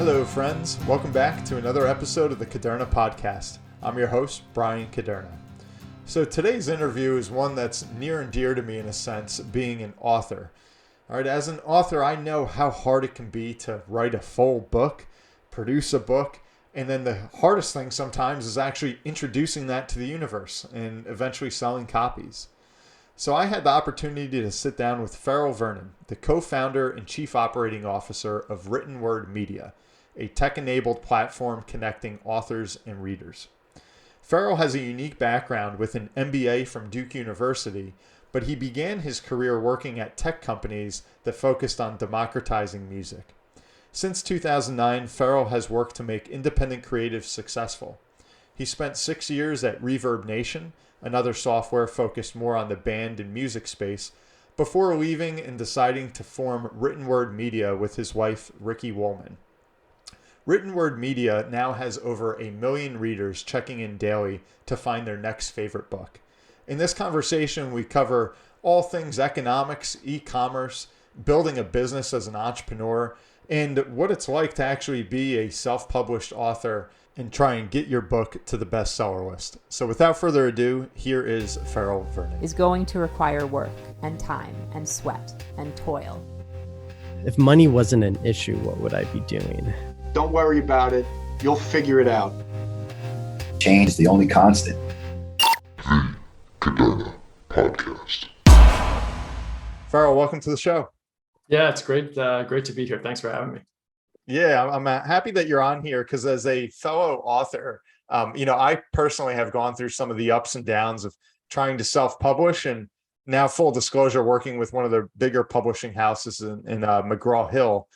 Hello, friends. Welcome back to another episode of the Caderna Podcast. I'm your host, Brian Caderna. So today's interview is one that's near and dear to me in a sense, being an author. All right, as an author, I know how hard it can be to write a full book, produce a book, and then the hardest thing sometimes is actually introducing that to the universe and eventually selling copies. So I had the opportunity to sit down with Ferol Vernon, the co-founder and chief operating officer of Written Word Media, a tech-enabled platform connecting authors and readers. Ferol has a unique background with an MBA from Duke University, but he began his career working at tech companies that focused on democratizing music. Since 2009, Ferol has worked to make independent creatives successful. He spent 6 years at ReverbNation, another software focused more on the band and music space, before leaving and deciding to form Written Word Media with his wife, Ricci Wolman. Written Word Media now has over 1 million readers checking in daily to find their next favorite book. In this conversation, we cover all things economics, e-commerce, building a business as an entrepreneur, and what it's like to actually be a self-published author and try and get your book to the bestseller list. So without further ado, here is Ferol Vernon. Is going to require work and time and sweat and toil. If money wasn't an issue, what would I be doing? Don't worry about it. You'll figure it out. Change is the only constant. The Caderna Podcast. Ferol, welcome to the show. Yeah, it's great. Great to be here. Thanks for having me. Yeah, I'm happy that you're on here because as a fellow author, I personally have gone through some of the ups and downs of trying to self-publish, and now full disclosure, working with one of the bigger publishing houses in McGraw-Hill.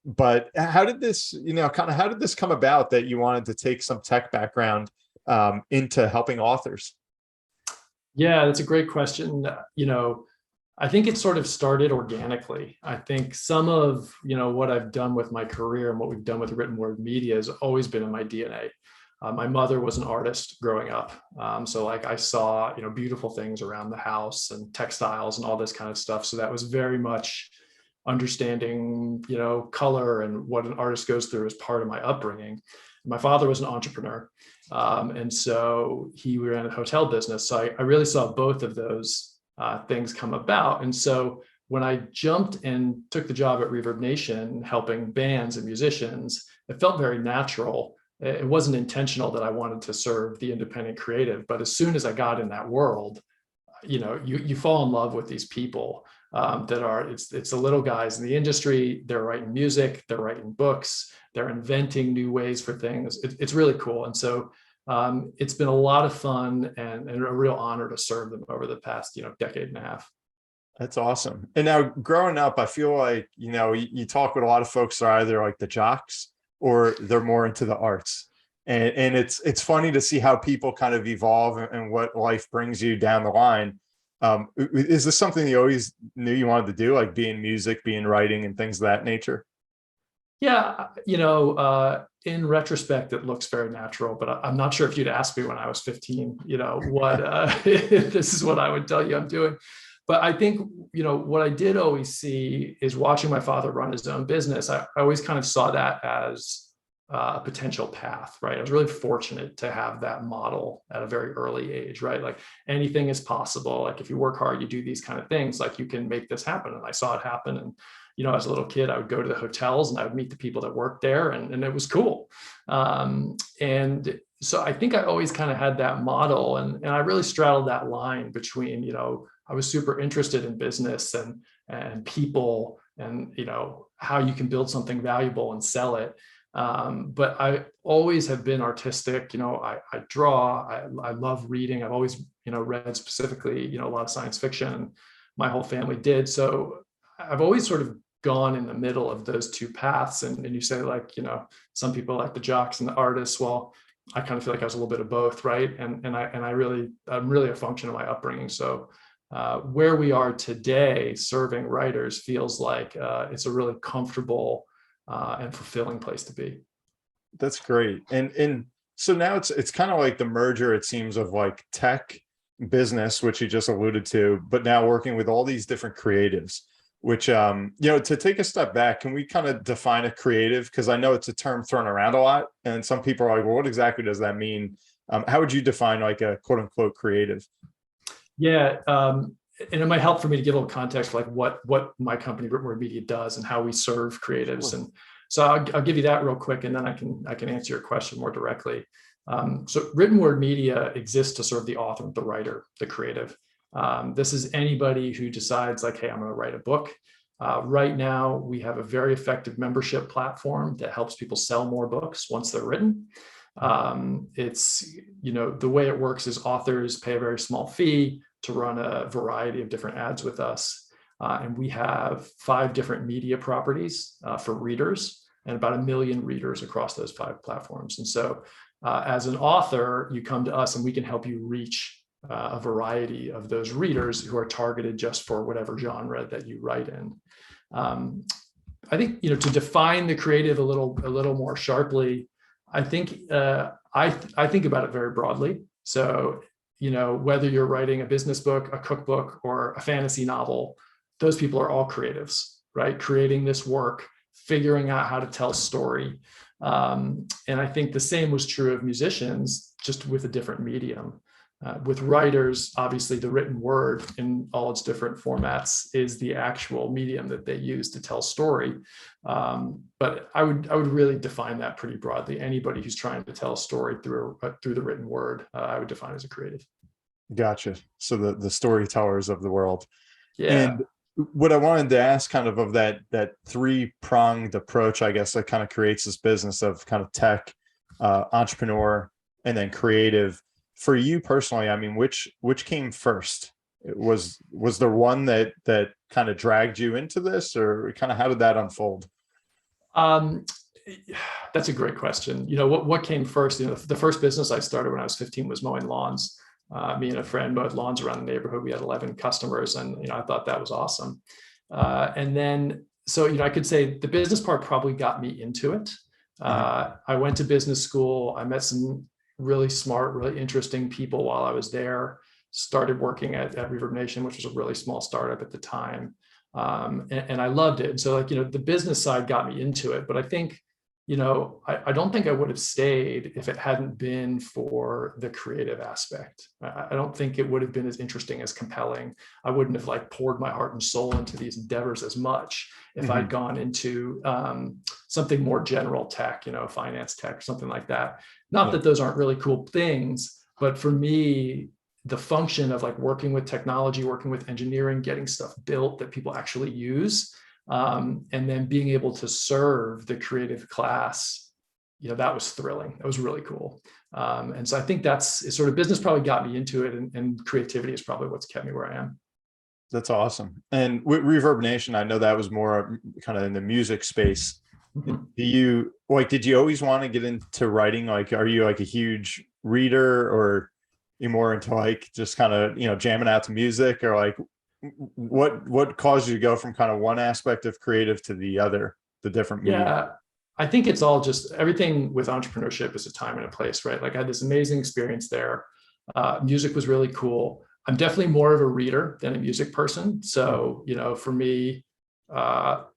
But how did this, how did this come about that you wanted to take some tech background into helping authors? Yeah, that's a great question. I think it sort of started organically. I think some of, what I've done with my career and what we've done with Written Word Media has always been in my DNA. My mother was an artist growing up. So I saw, beautiful things around the house and textiles and all this kind of stuff. So that was very much understanding, color and what an artist goes through as part of my upbringing. My father was an entrepreneur. And so he ran a hotel business. So I really saw both of those things come about. And so when I jumped and took the job at ReverbNation, helping bands and musicians, it felt very natural. It wasn't intentional that I wanted to serve the independent creative, but as soon as I got in that world, you fall in love with these people that are, it's the little guys in the industry. They're writing music, they're writing books, they're inventing new ways for things. It's really cool. And so it's been a lot of fun and a real honor to serve them over the past, decade and a half. That's awesome. And now growing up, I feel like, you talk with a lot of folks that are either like the jocks or they're more into the arts. And it's funny to see how people kind of evolve and what life brings you down the line. Is this something you always knew you wanted to do, like be in music, be in writing and things of that nature? Yeah, in retrospect, it looks very natural, but I'm not sure if you'd asked me when I was 15, what this is what I would tell you I'm doing. But I think, what I did always see is watching my father run his own business. I always kind of saw that as a potential path, right? I was really fortunate to have that model at a very early age, right? Like anything is possible. Like if you work hard, you do these kind of things, like you can make this happen. And I saw it happen. And as a little kid, I would go to the hotels and I would meet the people that worked there, and it was cool. And so I think I always kind of had that model, and I really straddled that line between, I was super interested in business and people and, how you can build something valuable and sell it. But I always have been artistic. I draw, I love reading. I've always, read specifically, a lot of science fiction. My whole family did. So I've always sort of gone in the middle of those two paths. And you say like, some people like the jocks and the artists. Well, I kind of feel like I was a little bit of both. Right. I'm really a function of my upbringing. So where we are today serving writers feels like it's a really comfortable and fulfilling place to be. That's great. And so now it's kind of like the merger, it seems, of like tech business, which you just alluded to, but now working with all these different creatives. which, to take a step back, can we kind of define a creative? Because I know it's a term thrown around a lot, and some people are like, well, what exactly does that mean? How would you define like a quote unquote creative? Yeah. And it might help for me to give a little context, like what my company, Written Word Media, does and how we serve creatives. And so I'll give you that real quick, and then I can answer your question more directly. So Written Word Media exists to serve the author, the writer, the creative. This is anybody who decides like, hey, I'm going to write a book. Right now, we have a very effective membership platform that helps people sell more books once they're written. It's, the way it works is authors pay a very small fee to run a variety of different ads with us. And we have 5 different media properties for readers, and about 1 million readers across those 5 platforms. And so as an author, you come to us and we can help you reach a variety of those readers who are targeted just for whatever genre that you write in. I think, to define the creative a little more sharply, I think I think about it very broadly. So, whether you're writing a business book, a cookbook, or a fantasy novel, those people are all creatives, right? Creating this work, figuring out how to tell story. And I think the same was true of musicians, just with a different medium. With writers, obviously the written word in all its different formats is the actual medium that they use to tell story. But I would really define that pretty broadly. Anybody who's trying to tell a story through the written word, I would define as a creative. Gotcha. So the storytellers of the world. Yeah. And what I wanted to ask kind of that 3-pronged approach, I guess, that kind of creates this business of kind of tech, entrepreneur, and then creative. For you personally, I mean, which came first? Was there one that kind of dragged you into this, or kind of how did that unfold? That's a great question. What came first? The first business I started when I was 15 was mowing lawns. Me and a friend mowed lawns around the neighborhood. We had 11 customers, and I thought that was awesome. And then, so I could say the business part probably got me into it. I went to business school. I met some really smart, really interesting people while I was there. Started working at ReverbNation, which was a really small startup at the time. And I loved it. And so the business side got me into it, but I think, I don't think I would have stayed if it hadn't been for the creative aspect. I don't think it would have been as interesting, as compelling. I wouldn't have poured my heart and soul into these endeavors as much if I'd gone into something more general tech, finance tech, or something like that. Not that those aren't really cool things, but for me, the function of working with technology, working with engineering, getting stuff built that people actually use, and then being able to serve the creative class, that was thrilling. That was really cool. And so I think that's sort of business probably got me into it, and creativity is probably what's kept me where I am. That's awesome. And with ReverbNation, I know that was more kind of in the music space. Did you always want to get into writing? Are you a huge reader, or you more into just kind of, jamming out to music, or what caused you to go from kind of one aspect of creative to the other, the different media? Yeah, I think it's all just everything with entrepreneurship is a time and a place, right? I had this amazing experience there. Music was really cool. I'm definitely more of a reader than a music person. So, for me,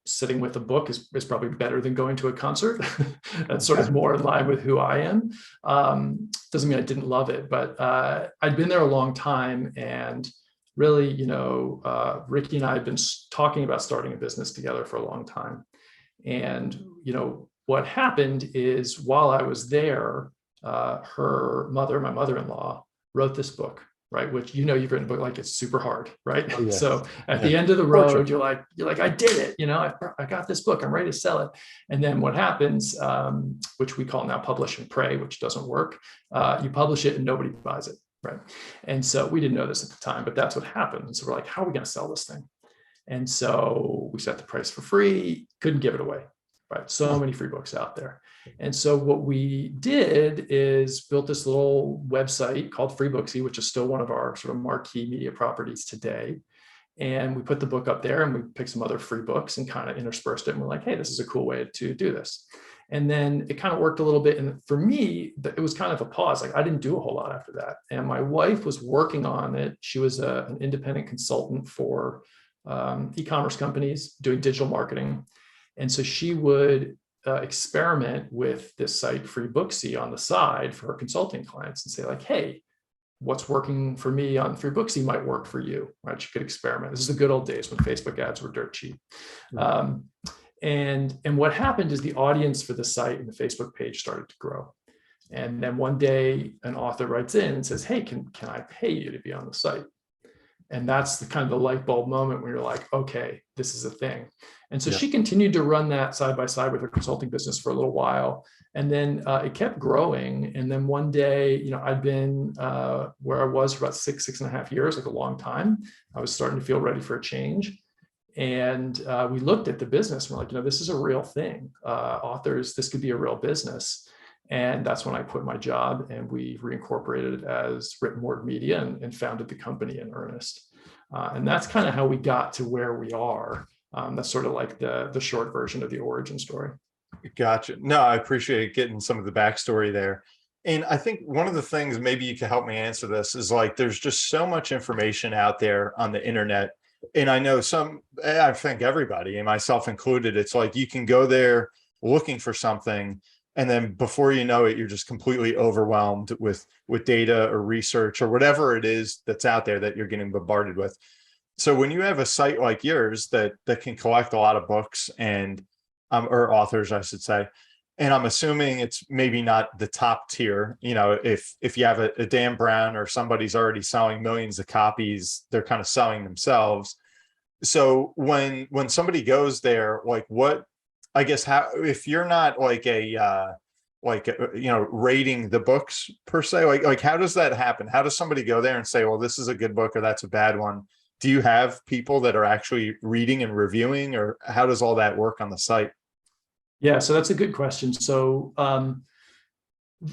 sitting with a book is probably better than going to a concert. That's sort of more in line with who I am. Doesn't mean I didn't love it, but I'd been there a long time, and really, Ricci and I had been talking about starting a business together for a long time. And, what happened is while I was there, her mother, my mother-in-law, wrote this book, right? Which, you've written a book, it's super hard, right? Oh, yes. So at the end of the road, you're like, I did it, I got this book, I'm ready to sell it. And then what happens, which we call now publish and pray, which doesn't work. You publish it and nobody buys it, right? And so we didn't know this at the time, but that's what happened. And so we're like, how are we going to sell this thing? And so we set the price for free, couldn't give it away, right? So many free books out there. And so what we did is built this little website called Freebooksy, which is still one of our sort of marquee media properties today. And we put the book up there, and we picked some other free books and kind of interspersed it. And we're like, hey, this is a cool way to do this. And then it kind of worked a little bit. And for me, it was kind of a pause. I didn't do a whole lot after that. And my wife was working on it. She was an independent consultant for e-commerce companies doing digital marketing. And so she would experiment with this site Free Booksy on the side for her consulting clients and say like, hey, what's working for me on Free Booksy might work for you, right? You could experiment. This is the good old days when Facebook ads were dirt cheap. And what happened is the audience for the site and the Facebook page started to grow. And then one day an author writes in and says, hey, can I pay you to be on the site? And that's the kind of the light bulb moment where you're like, okay, this is a thing. And so she continued to run that side by side with her consulting business for a little while. And then it kept growing. And then one day, I'd been where I was for about 6.5 years, like a long time. I was starting to feel ready for a change. And we looked at the business and we're like, this is a real thing. Authors, this could be a real business. And that's when I quit my job and we reincorporated it as Written Word Media and founded the company in earnest. And that's kind of how we got to where we are. That's sort of like the short version of the origin story. Gotcha. No, I appreciate getting some of the backstory there. And I think one of the things, maybe you can help me answer this, is like, there's just so much information out there on the internet. And I know I think everybody, and myself included, it's like you can go there looking for something, and then before you know it, you're just completely overwhelmed with data or research or whatever it is that's out there that you're getting bombarded with. So when you have a site like yours that can collect a lot of books and or authors, I should say, and I'm assuming it's maybe not the top tier, if you have a Dan Brown or somebody's already selling millions of copies, they're kind of selling themselves. So when somebody goes there, like what, I guess, how, if you're not like rating the books per se, like how does that happen? How does somebody go there and say, well, this is a good book or that's a bad one? Do you have people that are actually reading and reviewing, or how does all that work on the site? Yeah, so that's a good question. So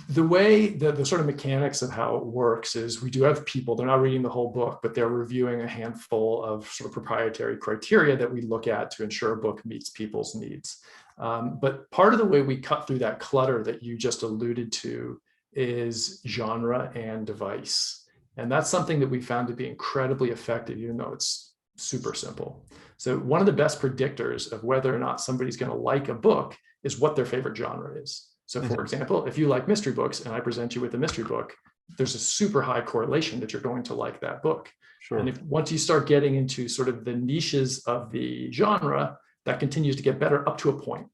the way the sort of mechanics of how it works is we do have people, they're not reading the whole book, but they're reviewing a handful of sort of proprietary criteria that we look at to ensure a book meets people's needs. But part of the way we cut through that clutter that you just alluded to is genre and device. And that's something that we found to be incredibly effective, even though it's super simple. So one of the best predictors of whether or not somebody's going to like a book is what their favorite genre is. So for example, if you like mystery books and I present you with a mystery book, there's a super high correlation that you're going to like that book. Sure. And once you start getting into sort of the niches of the genre, that continues to get better up to a point.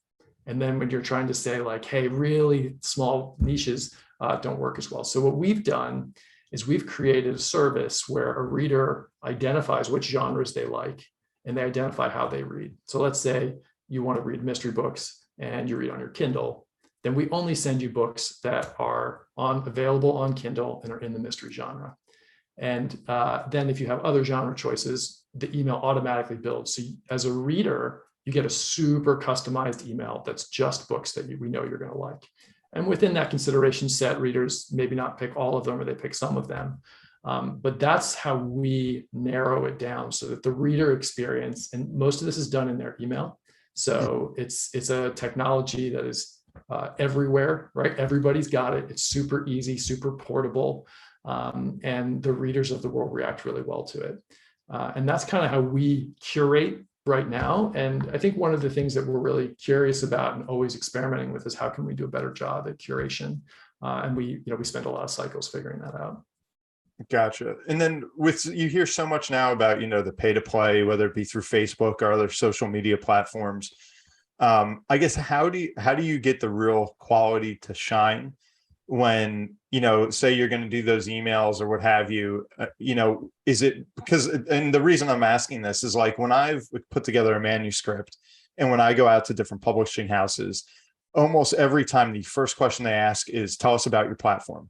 And then when you're trying to say like, hey, really small niches don't work as well. So what we've done is we've created a service where a reader identifies which genres they like and they identify how they read. So let's say you want to read mystery books and you read on your Kindle, then we only send you books that are available on Kindle and are in the mystery genre. And then if you have other genre choices, the email automatically builds. So as a reader, you get a super customized email that's just books that we know you're going to like. And within that consideration set, readers maybe not pick all of them or they pick some of them. But that's how we narrow it down so that the reader experience, and most of this is done in their email. So it's a technology that is everywhere, right? Everybody's got it. It's super easy, super portable. And the readers of the world react really well to it. And that's kind of how we curate right now. And I think one of the things that we're really curious about and always experimenting with is how can we do a better job at curation? And we spend a lot of cycles figuring that out. Gotcha. And then you hear so much now about, the pay to play, whether it be through Facebook or other social media platforms. I guess, how do you get the real quality to shine when, say you're going to do those emails or what have you, is it because, and the reason I'm asking this is like when I've put together a manuscript and when I go out to different publishing houses, almost every time the first question they ask is, tell us about your platform.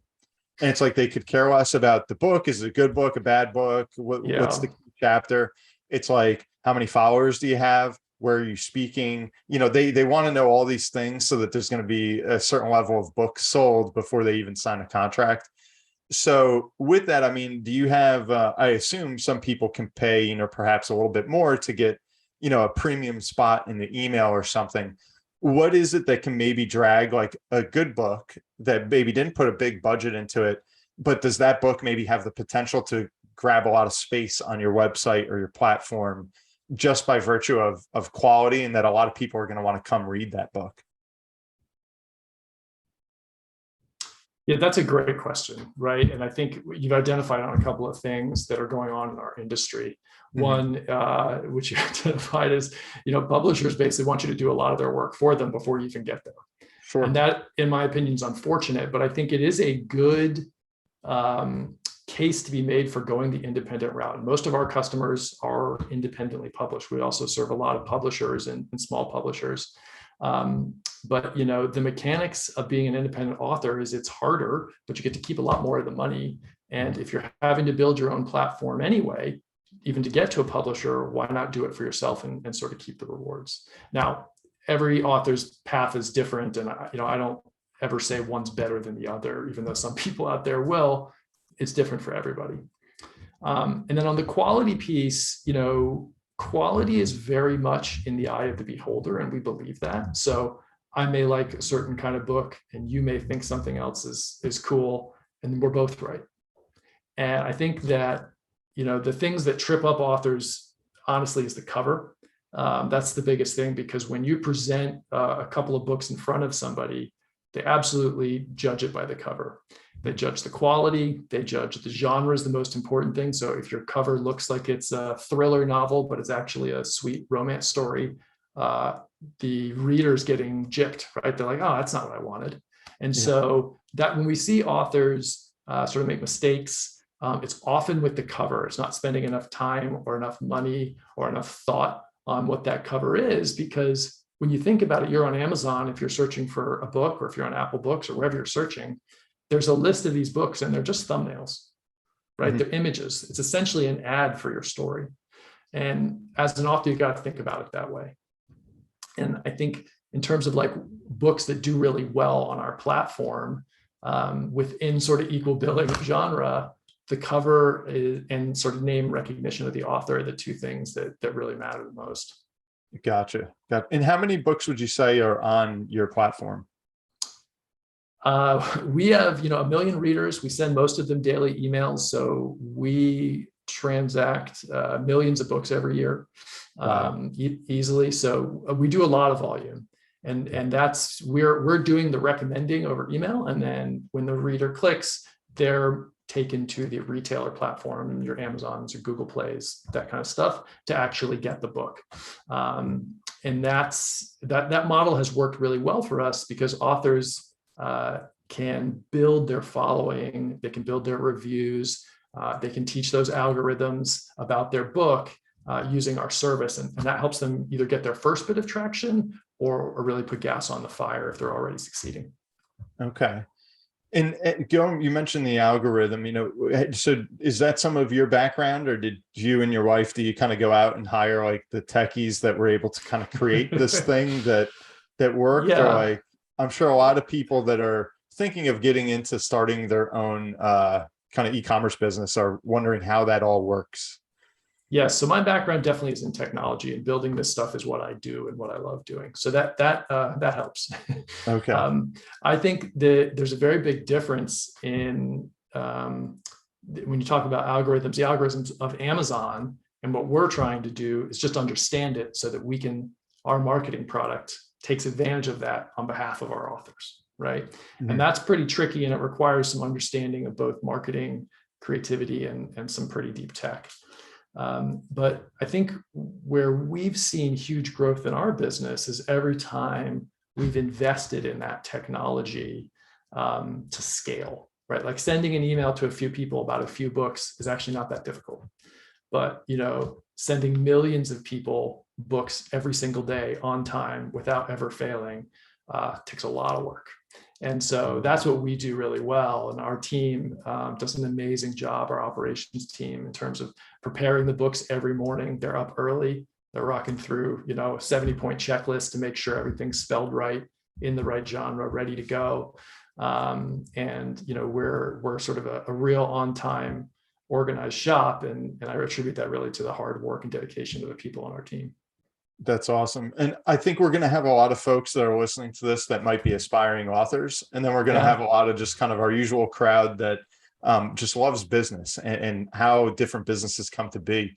And it's like they could care less about the book. Is it a good book, a bad book? What's the chapter? It's like, how many followers do you have? Where are you speaking? They want to know all these things so that there's going to be a certain level of books sold before they even sign a contract. So with that, I mean, do you have, I assume some people can pay, perhaps a little bit more to get, a premium spot in the email or something. What is it that can maybe drag like a good book that maybe didn't put a big budget into it, but does that book maybe have the potential to grab a lot of space on your website or your platform just by virtue of quality, and that a lot of people are going to want to come read that book? Yeah, that's a great question, right? And I think you've identified on a couple of things that are going on in our industry. One, which you identified is, publishers basically want you to do a lot of their work for them before you even get there. Sure. And that, in my opinion, is unfortunate, but I think it is a good case to be made for going the independent route. And most of our customers are independently published. We also serve a lot of publishers and small publishers. But the mechanics of being an independent author is it's harder, but you get to keep a lot more of the money. And if you're having to build your own platform anyway, even to get to a publisher, why not do it for yourself and sort of keep the rewards? Now, every author's path is different, and I don't ever say one's better than the other, even though some people out there will. It's different for everybody. And then on the quality piece, quality is very much in the eye of the beholder, and we believe that. So I may like a certain kind of book, and you may think something else is cool, and we're both right. And I think that the things that trip up authors, honestly, is the cover. That's the biggest thing, because when you present a couple of books in front of somebody, they absolutely judge it by the cover. They judge the quality, they judge the genre is the most important thing. So if your cover looks like it's a thriller novel, but it's actually a sweet romance story, the reader's getting gypped, right? They're like, oh, that's not what I wanted. And so that when we see authors sort of make mistakes, it's often with the cover. It's not spending enough time or enough money or enough thought on what that cover is, because when you think about it, you're on Amazon, if you're searching for a book, or if you're on Apple Books or wherever you're searching, there's a list of these books and they're just thumbnails, right? Mm-hmm. They're images. It's essentially an ad for your story. And as an author, you got to think about it that way. And I think in terms of like books that do really well on our platform, within sort of equal billing of genre, the cover and sort of name recognition of the author are the two things that really matter the most. Gotcha. And how many books would you say are on your platform? We have, 1 million readers. We send most of them daily emails. So we transact millions of books every year. Wow. Easily. So we do a lot of volume, and that's, we're doing the recommending over email. And then when the reader clicks, they're taken to the retailer platform and your Amazons or Google Plays, that kind of stuff, to actually get the book. And that model has worked really well for us, because authors can build their following, they can build their reviews, they can teach those algorithms about their book using our service. And that helps them either get their first bit of traction or really put gas on the fire if they're already succeeding. Okay. And you mentioned the algorithm, so is that some of your background, or did you and your wife, do you kind of go out and hire like the techies that were able to kind of create this thing that worked? Yeah. Or like, I'm sure a lot of people that are thinking of getting into starting their own kind of e-commerce business are wondering how that all works. Yeah, so my background definitely is in technology, and building this stuff is what I do and what I love doing. So that helps. Okay. I think that there's a very big difference in when you talk about algorithms, the algorithms of Amazon, and what we're trying to do is just understand it so that our marketing product takes advantage of that on behalf of our authors, right? Mm-hmm. And that's pretty tricky, and it requires some understanding of both marketing, creativity, and some pretty deep tech. But I think where we've seen huge growth in our business is every time we've invested in that technology to scale, right? Like sending an email to a few people about a few books is actually not that difficult. But, sending millions of people books every single day on time without ever failing takes a lot of work. And so that's what we do really well. And our team does an amazing job, our operations team, in terms of preparing the books every morning. They're up early. They're rocking through, a 70-point checklist to make sure everything's spelled right, in the right genre, ready to go. And we're sort of a real on-time, organized shop. And I attribute that really to the hard work and dedication of the people on our team. That's awesome. And I think we're going to have a lot of folks that are listening to this that might be aspiring authors. And then we're going to have a lot of just kind of our usual crowd that just loves business and how different businesses come to be.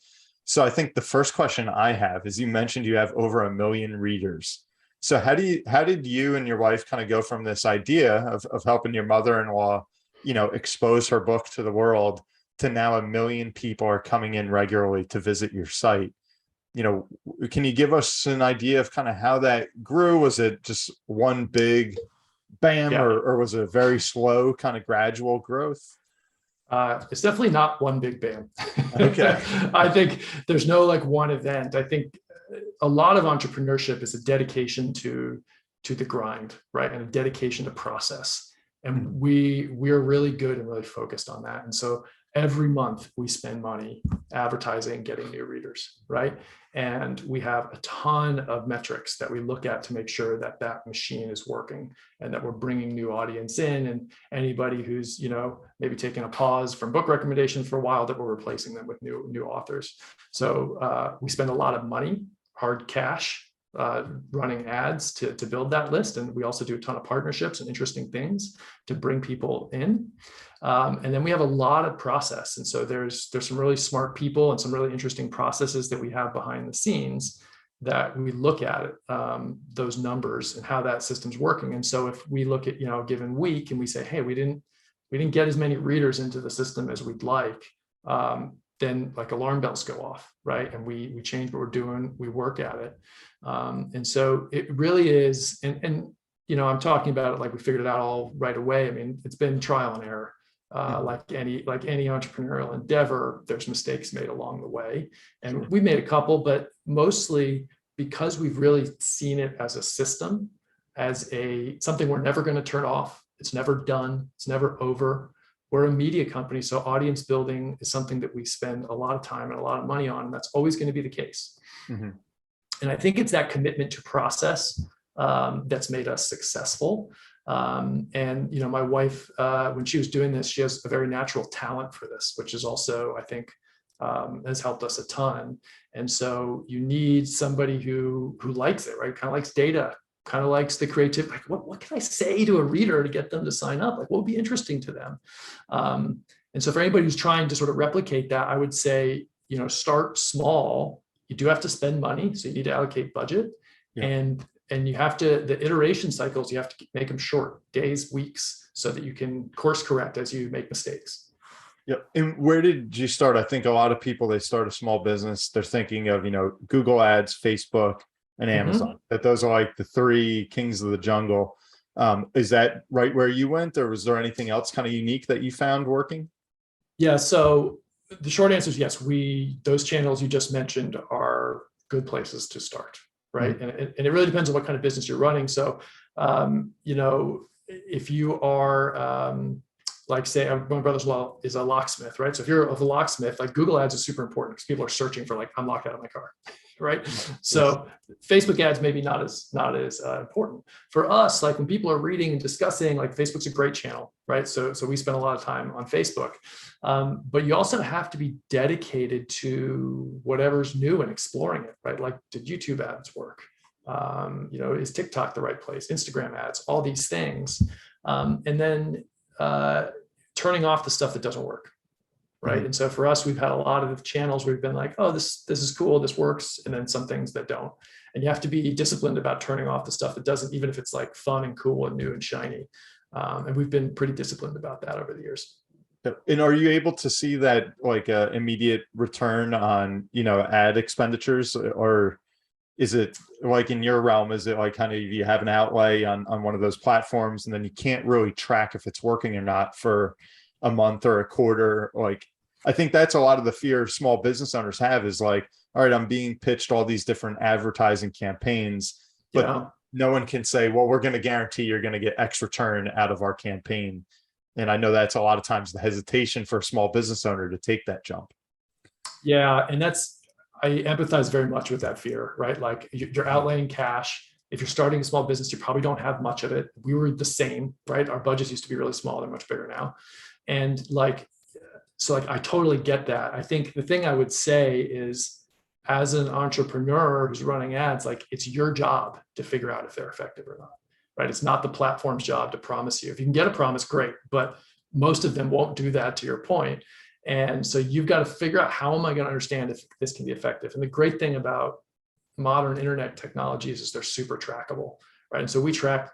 So I think the first question I have is, you mentioned you have over 1 million readers. So how did you and your wife kind of go from this idea of helping your mother-in-law, expose her book to the world, to now 1 million people are coming in regularly to visit your site? Can you give us an idea of kind of how that grew? Was it just one big bam, Yeah. or was it a very slow kind of gradual growth? It's definitely not one big bam. Okay. I think there's no like one event. I think a lot of entrepreneurship is a dedication to the grind, right? And a dedication to process. And we're really good and really focused on that. And so every month we spend money advertising, getting new readers, right? And we have a ton of metrics that we look at to make sure that that machine is working and that we're bringing new audience in, and anybody who's, maybe taking a pause from book recommendations for a while, that we're replacing them with new authors. So we spend a lot of money, hard cash, running ads to build that list. And we also do a ton of partnerships and interesting things to bring people in. And then we have a lot of process. And so there's some really smart people and some really interesting processes that we have behind the scenes that we look at those numbers and how that system's working. And so if we look at, a given week and we say, hey, we didn't get as many readers into the system as we'd like, then like alarm bells go off, right? And we change what we're doing, we work at it. And so it really is, and I'm talking about it like we figured it out all right away. I mean, it's been trial and error. Like any entrepreneurial endeavor, there's mistakes made along the way. And we've made a couple, but mostly because we've really seen it as a system, as something we're never going to turn off. It's never done. It's never over. We're a media company, so audience building is something that we spend a lot of time and a lot of money on, and that's always going to be the case. Mm-hmm. And I think it's that commitment to process that's made us successful. And my wife, when she was doing this, she has a very natural talent for this, which is also, I think, has helped us a ton. And so you need somebody who likes it, right? Kind of likes data, kind of likes the creative, like what can I say to a reader to get them to sign up? Like what would be interesting to them? And so for anybody who's trying to sort of replicate that, I would say, start small. You do have to spend money, so you need to allocate budget. Yeah. And you have to, the iteration cycles, you have to make them short, days, weeks, so that you can course correct as you make mistakes. Yeah. And where did you start? I think a lot of people, they start a small business, they're thinking of, Google ads, Facebook, and Amazon, mm-hmm. that those are like the three kings of the jungle. Is that right where you went, or was there anything else kind of unique that you found working? Yeah. So the short answer is yes, those channels you just mentioned are good places to start. Right. Mm-hmm. And it really depends on what kind of business you're running. So, if you are, like say, my brother-in-law is a locksmith, right? So if you're a locksmith, like Google ads is super important because people are searching for like, I'm locked out of my car, right? Mm-hmm. So Facebook ads maybe not as important for us. Like when people are reading and discussing, like Facebook's a great channel, right? So we spend a lot of time on Facebook, but you also have to be dedicated to whatever's new and exploring it, right? Like, did YouTube ads work? Is TikTok the right place? Instagram ads, all these things, and then turning off the stuff that doesn't work. Right. Mm-hmm. And so for us, we've had a lot of channels where we've been like, oh, this is cool, this works. And then some things that don't. And you have to be disciplined about turning off the stuff that doesn't, even if it's like fun and cool and new and shiny. And we've been pretty disciplined about that over the years. And are you able to see that like immediate return on, ad expenditures, or is it like in your realm, is it like kind of you have an outlay on one of those platforms and then you can't really track if it's working or not for a month or a quarter? Like, I think that's a lot of the fear small business owners have is like, all right, I'm being pitched all these different advertising campaigns, but no one can say, well, we're going to guarantee you're going to get X return out of our campaign. And I know that's a lot of times the hesitation for a small business owner to take that jump. Yeah. And I empathize very much with that fear, right? Like you're outlaying cash. If you're starting a small business, you probably don't have much of it. We were the same, right? Our budgets used to be really small. They're much bigger now. And so I totally get that. I think the thing I would say is, as an entrepreneur who's running ads, like it's your job to figure out if they're effective or not, right? It's not the platform's job to promise you. If you can get a promise, great, but most of them won't do that, to your point. And so you've got to figure out, how am I going to understand if this can be effective? And the great thing about modern internet technologies is they're super trackable, right? And so we track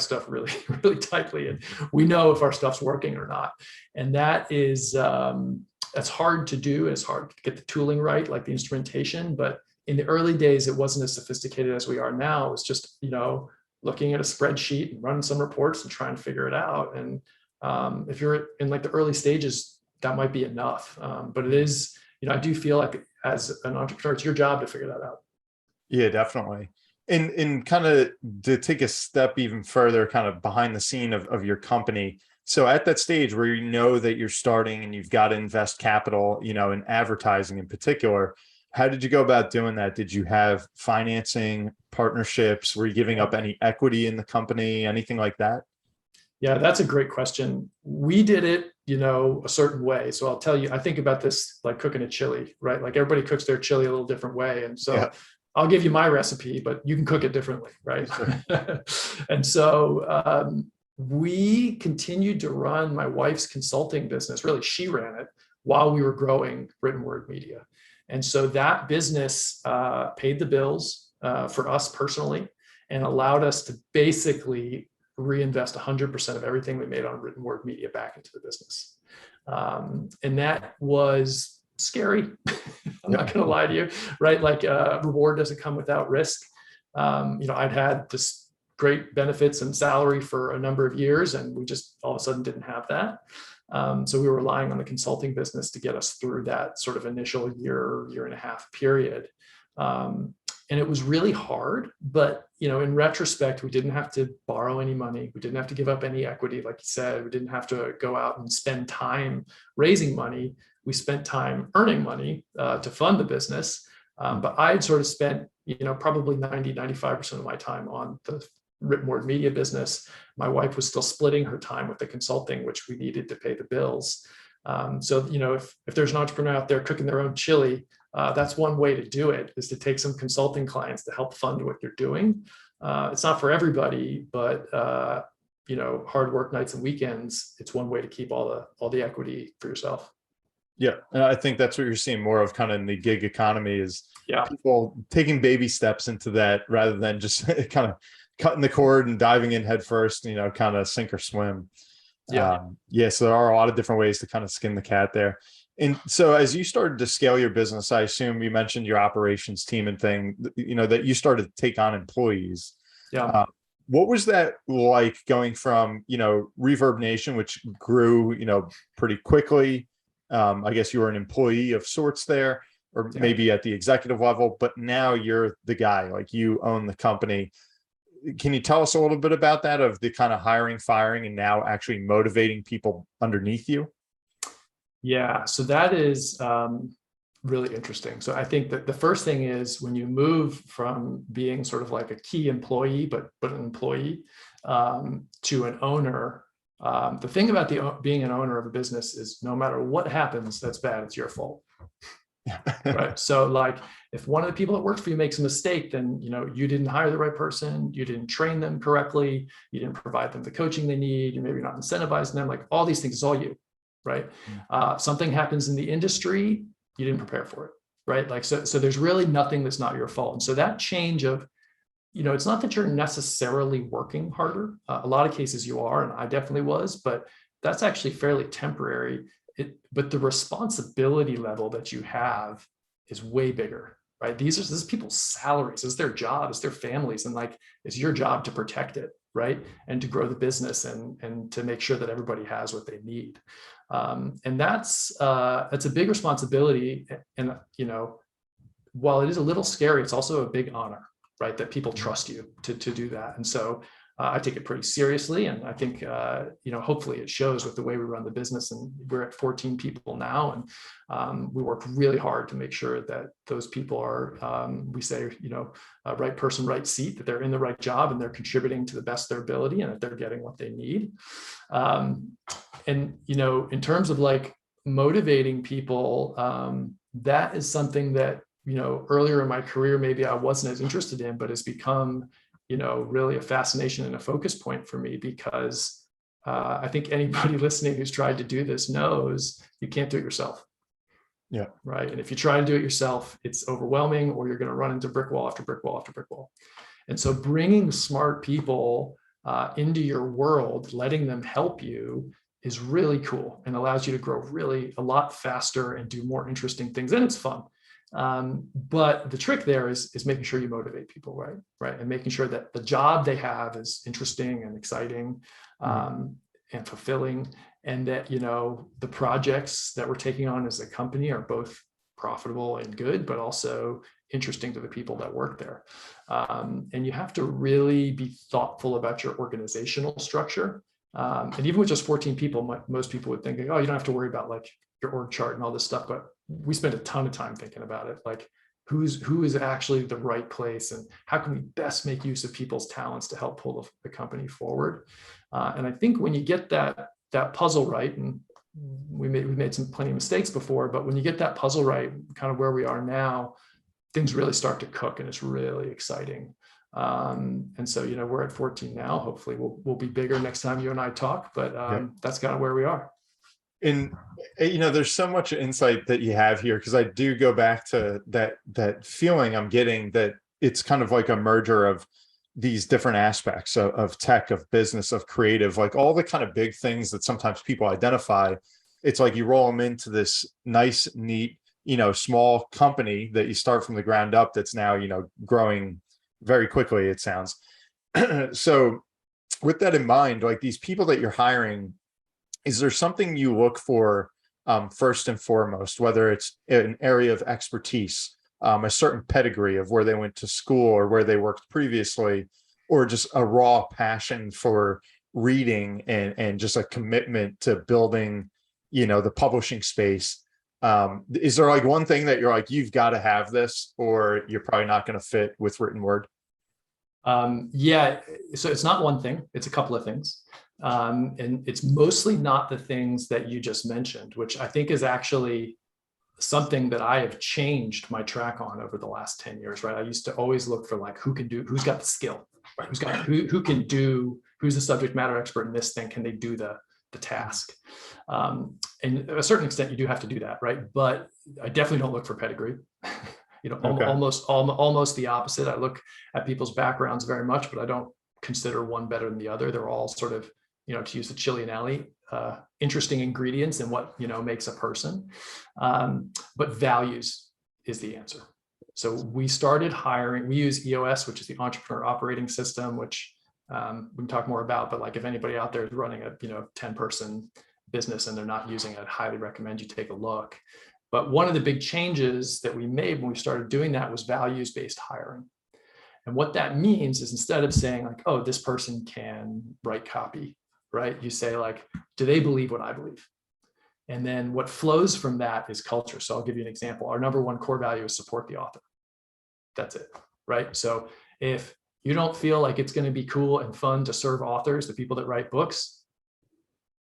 stuff really, really tightly, and we know if our stuff's working or not. And that is, that's hard to do. It's hard to get the tooling right, like the instrumentation. But in the early days, it wasn't as sophisticated as we are now. It was just, looking at a spreadsheet and running some reports and trying to figure it out. And if you're in like the early stages, that might be enough. But it is, I do feel like as an entrepreneur, it's your job to figure that out. Yeah, definitely. And kind of to take a step even further, kind of behind the scene of your company. So at that stage where you know that you're starting and you've got to invest capital, in advertising in particular, how did you go about doing that? Did you have financing, partnerships? Were you giving up any equity in the company, anything like that? Yeah, that's a great question. We did it, a certain way. So I'll tell you, I think about this like cooking a chili, right? Like everybody cooks their chili a little different way. And so I'll give you my recipe, but you can cook it differently, right? And so we continued to run my wife's consulting business. Really, she ran it while we were growing written word media. And so that business paid the bills for us personally and allowed us to basically reinvest 100% of everything we made on written word media back into the business. And that was scary. I'm not going to lie to you, right? Like reward doesn't come without risk. I'd had this great benefits and salary for a number of years, and we just all of a sudden didn't have that. So we were relying on the consulting business to get us through that sort of initial year and a half period. And it was really hard, but, in retrospect, we didn't have to borrow any money. We didn't have to give up any equity. Like you said, we didn't have to go out and spend time raising money. We spent time earning money to fund the business. But I had sort of spent, probably 90-95% of my time on the written word media business. My wife was still splitting her time with the consulting, which we needed to pay the bills. So, if there's an entrepreneur out there cooking their own chili, that's one way to do it, is to take some consulting clients to help fund what you're doing. It's not for everybody, but hard work nights and weekends, it's one way to keep all the equity for yourself. Yeah. And I think that's what you're seeing more of kind of in the gig economy is people taking baby steps into that rather than just kind of cutting the cord and diving in head first, kind of sink or swim. So there are a lot of different ways to kind of skin the cat there. And so as you started to scale your business, I assume you mentioned your operations team and thing, that you started to take on employees. Yeah. What was that like going from, ReverbNation, which grew, pretty quickly? I guess you were an employee of sorts there, or maybe at the executive level, but now you're the guy, like you own the company. Can you tell us a little bit about that, of the kind of hiring, firing, and now actually motivating people underneath you? Yeah, so that is really interesting. So I think that the first thing is when you move from being sort of like a key employee, but an employee to an owner, the thing about being an owner of a business is no matter what happens, that's bad, it's your fault. Right. So like if one of the people that works for you makes a mistake, then, you didn't hire the right person, you didn't train them correctly, you didn't provide them the coaching they need, you're maybe not incentivizing them, like all these things, is all you. Right. Something happens in the industry, you didn't prepare for it. Right. Like, so there's really nothing that's not your fault. And so that change of, it's not that you're necessarily working harder. A lot of cases you are, and I definitely was, but that's actually fairly temporary. But the responsibility level that you have is way bigger, right? This is people's salaries, it's their job, it's their families, and like it's your job to protect it, right? And to grow the business and to make sure that everybody has what they need. And that's a big responsibility. And while it is a little scary, it's also a big honor, right? That people trust you to do that. And so I take it pretty seriously. And I think, hopefully it shows with the way we run the business, and we're at 14 people now. And we work really hard to make sure that those people are, we say, right person, right seat, that they're in the right job and they're contributing to the best of their ability and that they're getting what they need. And, in terms of like motivating people, that is something that, earlier in my career, maybe I wasn't as interested in, but has become, really a fascination and a focus point for me, because I think anybody listening who's tried to do this knows you can't do it yourself. Yeah. Right. And if you try to do it yourself, it's overwhelming, or you're going to run into brick wall after brick wall after brick wall. And so bringing smart people into your world, letting them help you, is really cool and allows you to grow really a lot faster and do more interesting things. And it's fun. But the trick there is making sure you motivate people, right? And making sure that the job they have is interesting and exciting and fulfilling, and that, you know, the projects that we're taking on as a company are both profitable and good, but also interesting to the people that work there. And you have to really be thoughtful about your organizational structure. And even with just 14 people, most people would think, oh, you don't have to worry about like your org chart and all this stuff, but we spend a ton of time thinking about it. Like who is actually the right place, and how can we best make use of people's talents to help pull the company forward. And I think when you get that puzzle right, and we made plenty of mistakes before, but when you get that puzzle right, kind of where we are now, things really start to cook, and it's really exciting. And so, you know, we're at 14 now. Hopefully we'll be bigger next time you and I talk, but that's kind of where we are. And, you know, there's so much insight that you have here, because I do go back to that feeling I'm getting that it's kind of like a merger of these different aspects of tech, of business, of creative, like all the kind of big things that sometimes people identify. It's like you roll them into this nice, neat, you know, small company that you start from the ground up that's now, you know, growing very quickly, it sounds. So with that in mind, like these people that you're hiring, is there something you look for first and foremost, whether it's an area of expertise, a certain pedigree of where they went to school or where they worked previously, or just a raw passion for reading and just a commitment to building, you know, the publishing space? Is there like one thing that you're like, you've got to have this, or you're probably not going to fit with written word? Yeah, so it's not one thing, it's a couple of things. And it's mostly not the things that you just mentioned, which I think is actually something that I have changed my track on over the last 10 years, right? I used to always look for like, who's got the skill, right? Who's the subject matter expert in this thing? Can they do the task? And to a certain extent, you do have to do that, right? But I definitely don't look for pedigree. You know, Okay. almost the opposite. I look at people's backgrounds very much, but I don't consider one better than the other. They're all sort of, you know, to use the Chili and Alley, interesting ingredients in what, you know, makes a person. But values is the answer. So we started hiring, we use EOS, which is the Entrepreneur Operating System, which we can talk more about, but like if anybody out there is running a, you know, 10-person business and they're not using it, I'd highly recommend you take a look. But one of the big changes that we made when we started doing that was values-based hiring. And what that means is, instead of saying like, oh, this person can write copy, right? You say like, do they believe what I believe? And then what flows from that is culture. So I'll give you an example. Our number one core value is support the author. That's it, right? So if you don't feel like it's going to be cool and fun to serve authors, the people that write books,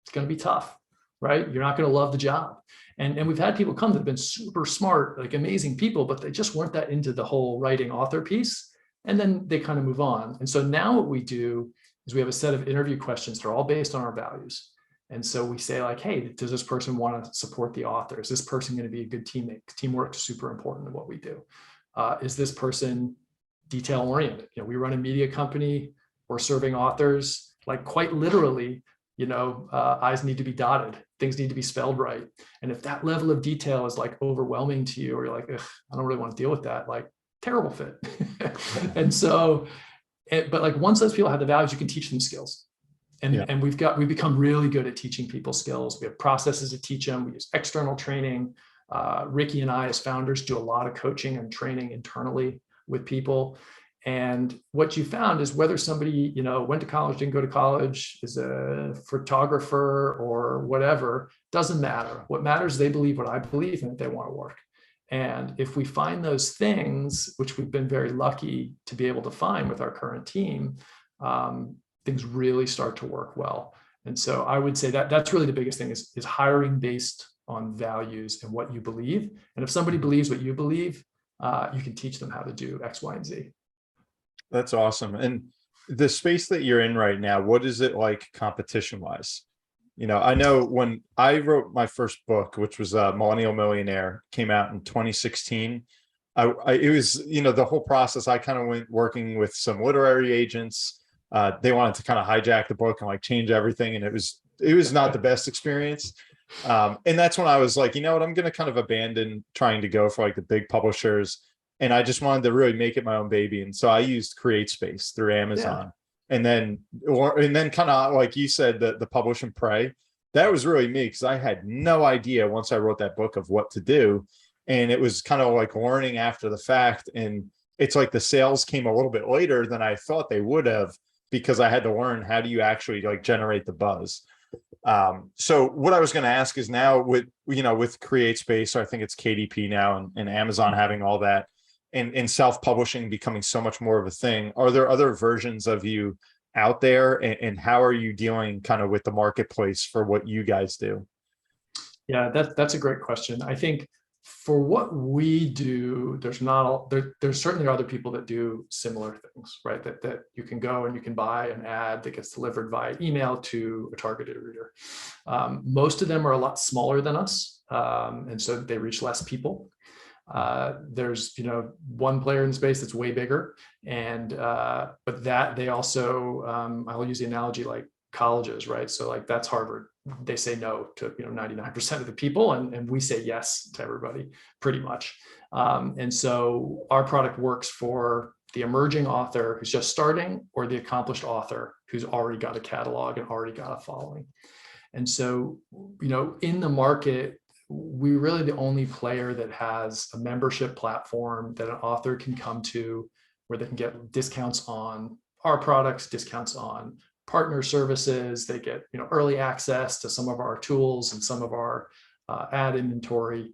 it's going to be tough, right? You're not going to love the job. And we've had people come that have been super smart, like amazing people, but they just weren't that into the whole writing author piece. And then they kind of move on. And so now what we do is we have a set of interview questions that are all based on our values. And so we say like, hey, does this person want to support the author? Is this person going to be a good teammate? Teamwork is super important in what we do. Is this person detail oriented? You know, we run a media company. We're serving authors, like quite literally, you know, I's need to be dotted. Things need to be spelled right. And if that level of detail is like overwhelming to you, or you're like, I don't really want to deal with that, like terrible fit. And so, but like once those people have the values, you can teach them skills. And we've become really good at teaching people skills. We have processes to teach them. We use external training. Ricci and I, as founders, do a lot of coaching and training internally with people. And what you found is whether somebody, you know, went to college, didn't go to college, is a photographer or whatever, doesn't matter. What matters is they believe what I believe and that they want to work. And if we find those things, which we've been very lucky to be able to find with our current team, things really start to work well. And so I would say that that's really the biggest thing is hiring based on values and what you believe. And if somebody believes what you believe, you can teach them how to do X, Y, and Z. That's awesome. And the space that you're in right now, what is it like competition wise? I know when I wrote my first book, which was Millennial Millionaire, came out in 2016. It was, the whole process. I kind of went working with some literary agents. They wanted to kind of hijack the book and like change everything, and it was not the best experience. And that's when I was like, you know what, I'm going to kind of abandon trying to go for like the big publishers, and I just wanted to really make it my own baby. And so I used CreateSpace through Amazon. Yeah. And then kind of like you said, the publish and pray, that was really me, because I had no idea once I wrote that book of what to do. And it was kind of like learning after the fact. And it's like the sales came a little bit later than I thought they would have, because I had to learn how do you actually like generate the buzz. So what I was going to ask is, now with CreateSpace, or I think it's KDP now, and Amazon having all that, and self-publishing becoming so much more of a thing, are there other versions of you out there, and how are you dealing kind of with the marketplace for what you guys do? Yeah, that's a great question. I think for what we do, there's certainly other people that do similar things, right? That you can go and you can buy an ad that gets delivered via email to a targeted reader. Most of them are a lot smaller than us, and so they reach less people. There's one player in the space that's way bigger, and but that they also I'll use the analogy like colleges, right? So like that's Harvard. They say no to 99% of the people, and we say yes to everybody pretty much. And so our product works for the emerging author who's just starting, or the accomplished author who's already got a catalog and already got a following. And so in the market, we're really the only player that has a membership platform that an author can come to, where they can get discounts on our products, discounts on partner services. They get early access to some of our tools and some of our ad inventory.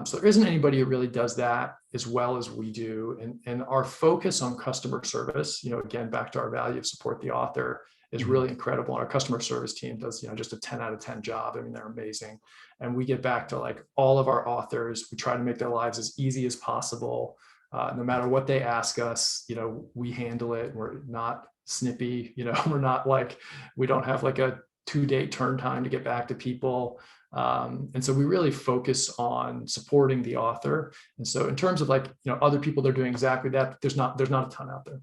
So there isn't anybody who really does that as well as we do. And our focus on customer service, again, back to our value of support the author, is really incredible. And our customer service team does, just a 10 out of 10 job. I mean, they're amazing. And we get back to like all of our authors. We try to make their lives as easy as possible. No matter what they ask us, we handle it. We're not snippy, we're not like, we don't have like a 2-day turn time to get back to people. And so we really focus on supporting the author. And so in terms of like, other people that are doing exactly that, there's not a ton out there.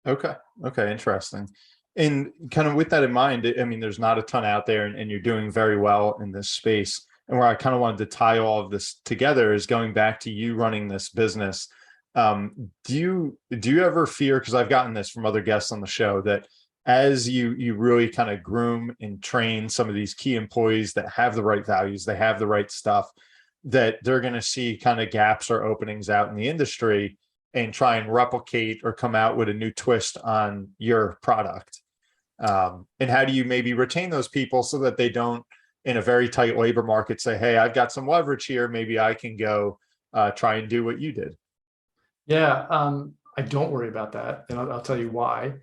Okay. Interesting. And kind of with that in mind, I mean, there's not a ton out there, and you're doing very well in this space. And where I kind of wanted to tie all of this together is going back to you running this business. Do you ever fear, because I've gotten this from other guests on the show, that as you really kind of groom and train some of these key employees that have the right values, they have the right stuff, that they're going to see kind of gaps or openings out in the industry and try and replicate or come out with a new twist on your product? And how do you maybe retain those people so that they don't, in a very tight labor market, say, hey, I've got some leverage here, maybe I can go try and do what you did? Yeah, I don't worry about that, and I'll tell you why.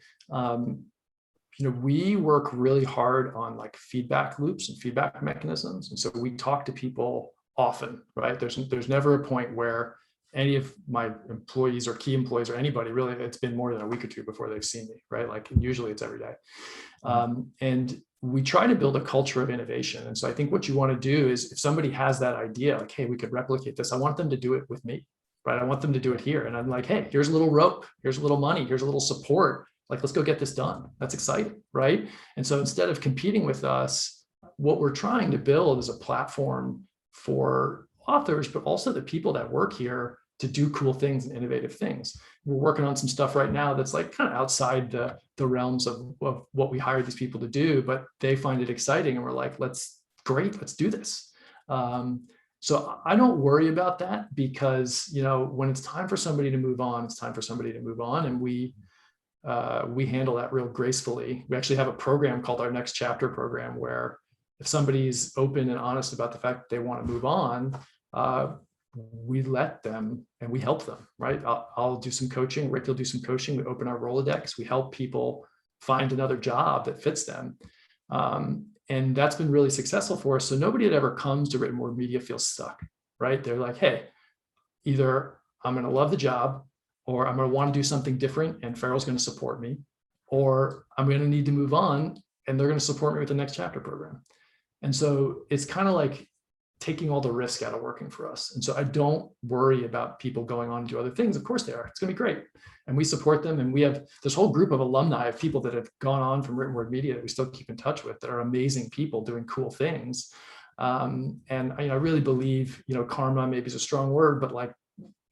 We work really hard on like feedback loops and feedback mechanisms, and so we talk to people often, right? There's never a point where any of my employees or key employees or anybody really, it's been more than a week or two before they've seen me, right? Like usually it's every day. And we try to build a culture of innovation. And so I think what you want to do is, if somebody has that idea, like, hey, we could replicate this, I want them to do it with me, right? I want them to do it here. And I'm like, hey, here's a little rope, here's a little money, here's a little support. Like, let's go get this done. That's exciting, right? And so instead of competing with us, what we're trying to build is a platform for authors, but also the people that work here, to do cool things and innovative things. We're working on some stuff right now that's like kind of outside the realms of what we hired these people to do, but they find it exciting. And we're like, let's do this. So I don't worry about that, because, when it's time for somebody to move on, it's time for somebody to move on. And we handle that real gracefully. We actually have a program called our Next Chapter program, where if somebody's open and honest about the fact that they want to move on, we let them and we help them, right? I'll do some coaching, Rick will do some coaching. We open our Rolodex. We help people find another job that fits them. And that's been really successful for us. So nobody that ever comes to Written Word Media feels stuck, right? They're like, hey, either I'm going to love the job, or I'm going to want to do something different, and Ferol's going to support me. or I'm going to need to move on, and they're going to support me with the next chapter program. And so it's kind of like taking all the risk out of working for us. And so I don't worry about people going on to do other things. Of course they are. It's going to be great. And we support them. And we have this whole group of alumni of people that have gone on from Written Word Media that we still keep in touch with, that are amazing people doing cool things. And I really believe, karma maybe is a strong word, but like,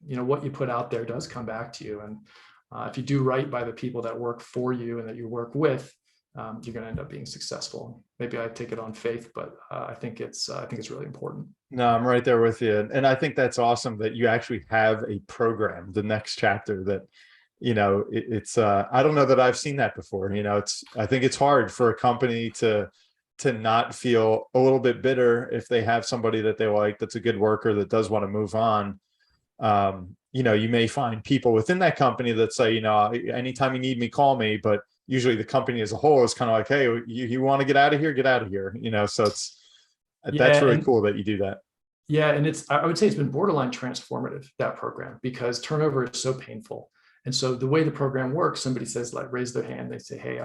what you put out there does come back to you. And if you do right by the people that work for you and that you work with, you're going to end up being successful. Maybe I take it on faith, but I think it's really important. No, I'm right there with you. And I think that's awesome that you actually have a program, the next chapter, that, it's, I don't know that I've seen that before. I think it's hard for a company to not feel a little bit bitter if they have somebody that they like, that's a good worker, that does want to move on. You may find people within that company that say, anytime you need me, call me. But usually the company as a whole is kind of like, hey, you want to get out of here, get out of here. So that's really cool that you do that. Yeah. And I would say it's been borderline transformative, that program, because turnover is so painful. And so the way the program works, somebody says, like, raise their hand. They say, hey,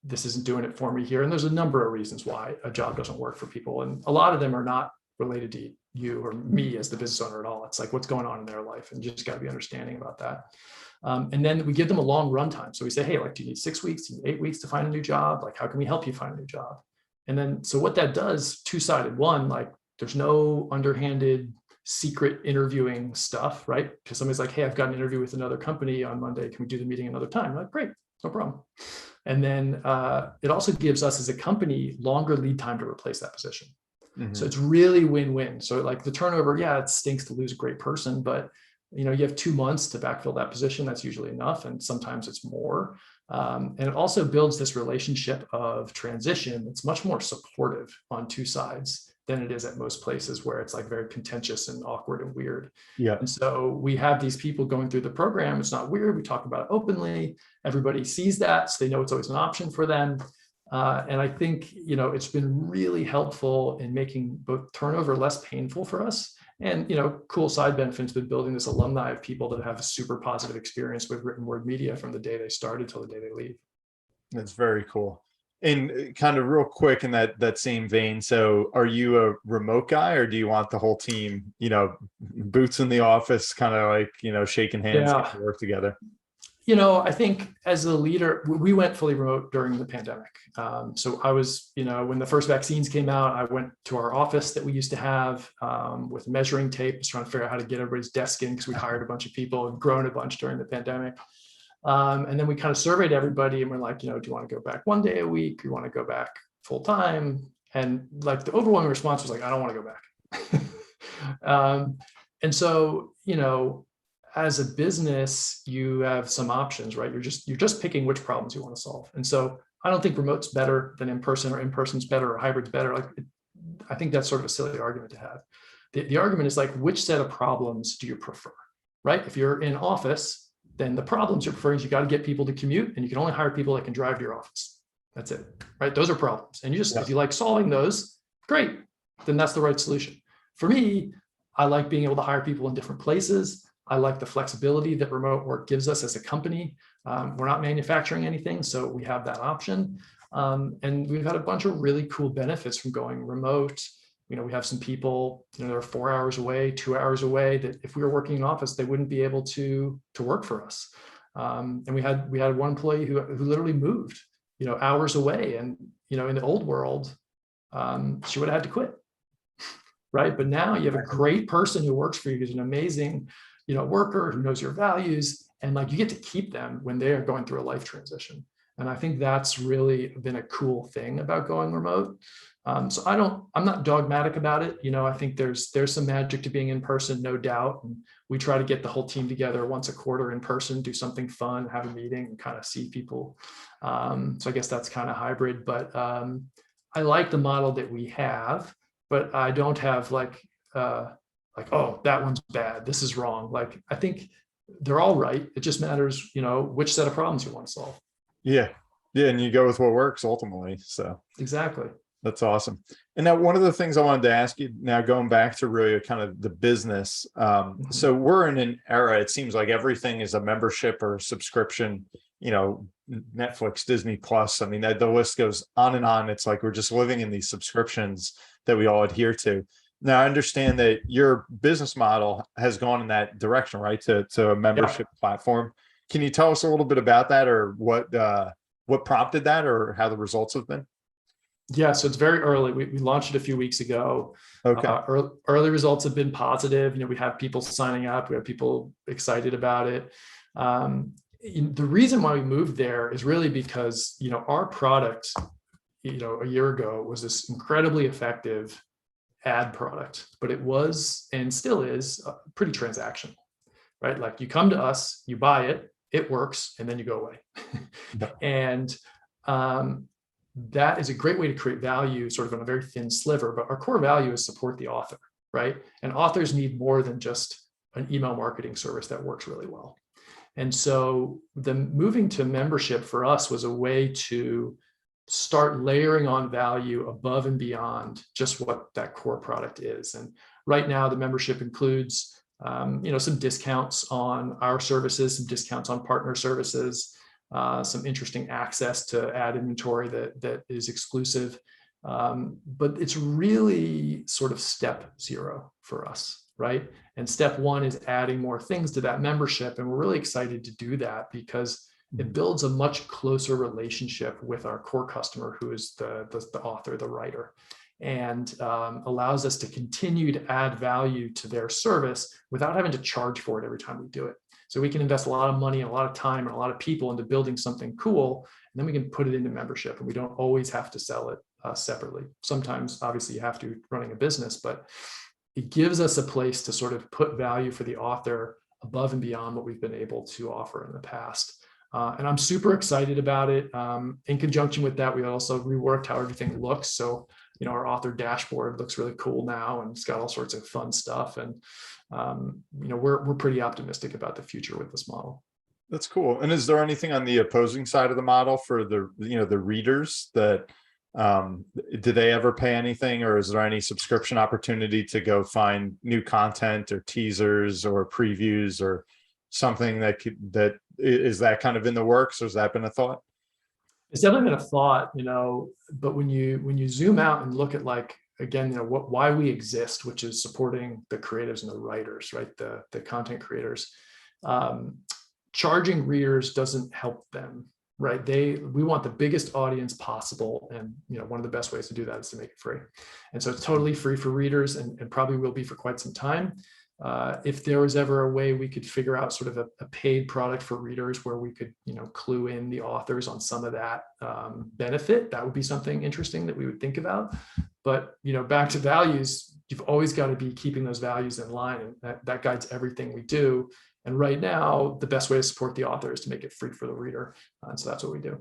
this isn't doing it for me here. And there's a number of reasons why a job doesn't work for people. And a lot of them are not related to you or me as the business owner at all. It's like what's going on in their life, and you just got to be understanding about that. And then we give them a long run time. So we say, hey, like, do you need 6 weeks, do you need 8 weeks to find a new job? Like, how can we help you find a new job? And then, so what that does, two-sided. One, like, there's no underhanded secret interviewing stuff, right? Because somebody's like, hey, I've got an interview with another company on Monday. Can we do the meeting another time? I'm like, great, no problem. And then it also gives us as a company longer lead time to replace that position. Mm-hmm. So it's really win-win. So like the turnover, yeah, it stinks to lose a great person, but you have 2 months to backfill that position. That's usually enough. And sometimes it's more. And it also builds this relationship of transition that's much more supportive on two sides than it is at most places where it's like very contentious and awkward and weird. Yeah. And so we have these people going through the program. It's not weird. We talk about it openly. Everybody sees that, so they know it's always an option for them. And I think, it's been really helpful in making both turnover less painful for us. And, cool side benefits been building this alumni of people that have a super positive experience with Written Word Media from the day they started till the day they leave. That's very cool. And kind of real quick in that same vein, so are you a remote guy, or do you want the whole team, boots in the office, kind of like, shaking hands, to work together? I think as a leader, we went fully remote during the pandemic. So I was, when the first vaccines came out, I went to our office that we used to have with measuring tape, just trying to figure out how to get everybody's desk in, because we hired a bunch of people and grown a bunch during the pandemic. And then we kind of surveyed everybody, and we're like, do you want to go back 1 day a week? Or you want to go back full time? And like the overwhelming response was like, I don't want to go back. And so, as a business, you have some options, right? You're just picking which problems you want to solve. And so I don't think remote's better than in-person, or in-person's better, or hybrid's better. I think that's sort of a silly argument to have. The argument is like, which set of problems do you prefer, right? If you're in office, then the problems you're preferring is you got to get people to commute, and you can only hire people that can drive to your office. That's it, right? Those are problems. And if you like solving those, great, then that's the right solution. For me, I like being able to hire people in different places. I like the flexibility that remote work gives us as a company. We're not manufacturing anything, so we have that option. And we've had a bunch of really cool benefits from going remote. We have some people, they're 4 hours away, 2 hours away, that if we were working in office, they wouldn't be able to work for us. And we had one employee who literally moved, hours away. And, in the old world, she would have had to quit. Right. But now you have a great person who works for you, who's an amazing, worker, who knows your values, and like you get to keep them when they are going through a life transition. And I think that's really been a cool thing about going remote. So I'm not dogmatic about it. I think there's some magic to being in person, no doubt. And we try to get the whole team together once a quarter in person, do something fun, have a meeting, and kind of see people. So I guess that's kind of hybrid, but I like the model that we have, but I don't have like, oh, that one's bad, this is wrong. Like, I think they're all right. It just matters, which set of problems you want to solve. Yeah. And you go with what works ultimately. So exactly. That's awesome. And now one of the things I wanted to ask you now, going back to really kind of the business. So we're in an era, it seems like everything is a membership or a subscription, Netflix, Disney Plus. I mean, the list goes on and on. It's like we're just living in these subscriptions that we all adhere to. Now, I understand that your business model has gone in that direction, right? To a membership platform. Can you tell us a little bit about that, or what prompted that, or how the results have been? Yeah, so it's very early. We launched it a few weeks ago. Okay. Early results have been positive. We have people signing up. We have people excited about it. The reason why we moved there is really because, our product, a year ago was this incredibly effective ad product, but it was, and still is, pretty transactional, right? Like you come to us, you buy it, it works, and then you go away. And that is a great way to create value sort of on a very thin sliver, but our core value is support the author, right? And authors need more than just an email marketing service that works really well. And so the moving to membership for us was a way to start layering on value above and beyond just what that core product is. And right now the membership includes some discounts on our services, some discounts on partner services, some interesting access to ad inventory that is exclusive. But it's really sort of step zero for us, right? And step one is adding more things to that membership. And we're really excited to do that because it builds a much closer relationship with our core customer, who is the author, the writer, and allows us to continue to add value to their service without having to charge for it every time we do it. So we can invest a lot of money and a lot of time and a lot of people into building something cool, and then we can put it into membership, and we don't always have to sell it separately. Sometimes, obviously, you have to running a business, but it gives us a place to sort of put value for the author above and beyond what we've been able to offer in the past. And I'm super excited about it. In conjunction with that, we also reworked how everything looks. So, our author dashboard looks really cool now, and it's got all sorts of fun stuff. And, we're pretty optimistic about the future with this model. That's cool. And is there anything on the opposing side of the model for the readers that, do they ever pay anything, or is there any subscription opportunity to go find new content or teasers or previews or something that is that kind of in the works, or has that been a thought? It's definitely been a thought, but when you zoom out and look at, like, again, why we exist, which is supporting the creatives and the writers, right? The content creators. Charging readers doesn't help them, right? We want the biggest audience possible. And, one of the best ways to do that is to make it free. And so it's totally free for readers, and probably will be for quite some time. If there was ever a way we could figure out sort of a paid product for readers where we could, clue in the authors on some of that benefit, that would be something interesting that we would think about. But, back to values, you've always got to be keeping those values in line, and that guides everything we do. And right now, the best way to support the author is to make it free for the reader. And so that's what we do.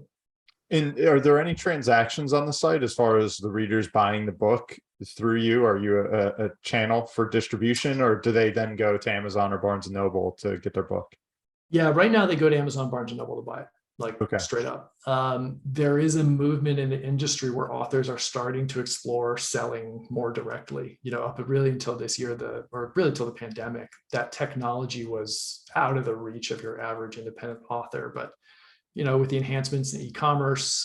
And are there any transactions on the site as far as the readers buying the book through you? Are you a channel for distribution, or do they then go to Amazon or Barnes & Noble to get their book? Yeah, right now they go to Amazon, Barnes & Noble to buy it, straight up. There is a movement in the industry where authors are starting to explore selling more directly, but really until this year, until the pandemic, that technology was out of the reach of your average independent author. But with the enhancements in e-commerce,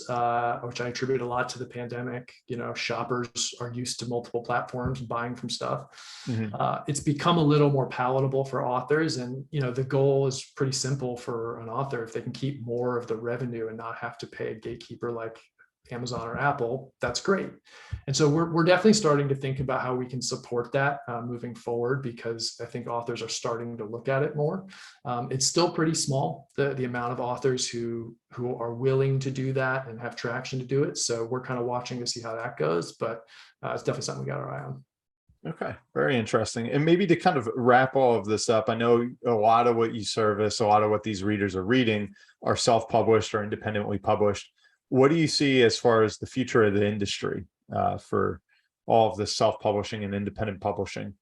which I attribute a lot to the pandemic, shoppers are used to multiple platforms and buying from stuff. It's become a little more palatable for authors. And, the goal is pretty simple for an author. If they can keep more of the revenue and not have to pay a gatekeeper like Amazon or Apple, that's great. And so we're definitely starting to think about how we can support that moving forward, because I think authors are starting to look at it more. It's still pretty small, the amount of authors who are willing to do that and have traction to do it. So we're kind of watching to see how that goes, but it's definitely something we got our eye on. Okay, very interesting. And maybe to kind of wrap all of this up, I know a lot of what you service, a lot of what these readers are reading are self-published or independently published. What do you see as far as the future of the industry for all of this self-publishing and independent publishing?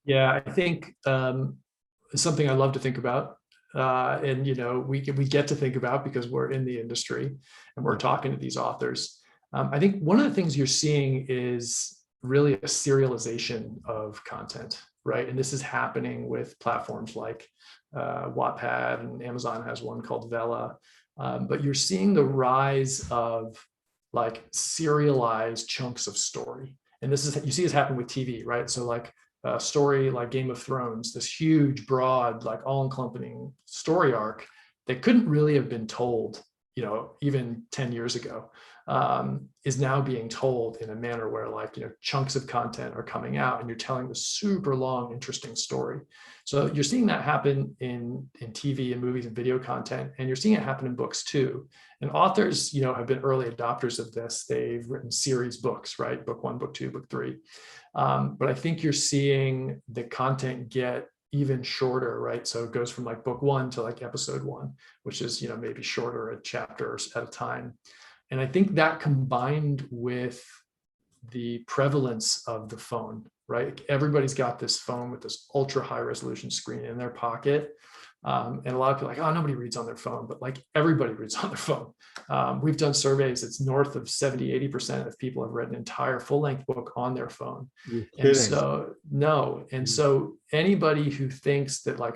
Yeah, I think it's something I love to think about. And, we get to think about because we're in the industry and we're talking to these authors. I think one of the things you're seeing is really a serialization of content, right? And this is happening with platforms like Wattpad, and Amazon has one called Vella. But you're seeing the rise of like serialized chunks of story. And this is, you see this happen with TV, right? So like a story like Game of Thrones, this huge, broad, like all-encompassing story arc that couldn't really have been told, even 10 years ago, is now being told in a manner where like, chunks of content are coming out and you're telling this super long, interesting story. So you're seeing that happen in TV and movies and video content, and you're seeing it happen in books too. And authors, have been early adopters of this. They've written series books, right? Book 1, book 2, book 3. But I think you're seeing the content get even shorter, right? So it goes from like book 1 to like episode 1, which is, maybe shorter, a chapter at a time. And I think that combined with the prevalence of the phone, right? Everybody's got this phone with this ultra high resolution screen in their pocket. And a lot of people are like, oh, nobody reads on their phone, but like everybody reads on their phone. We've done surveys. It's north of 70-80% of people have read an entire full length book on their phone. And so, no. And so anybody who thinks that like,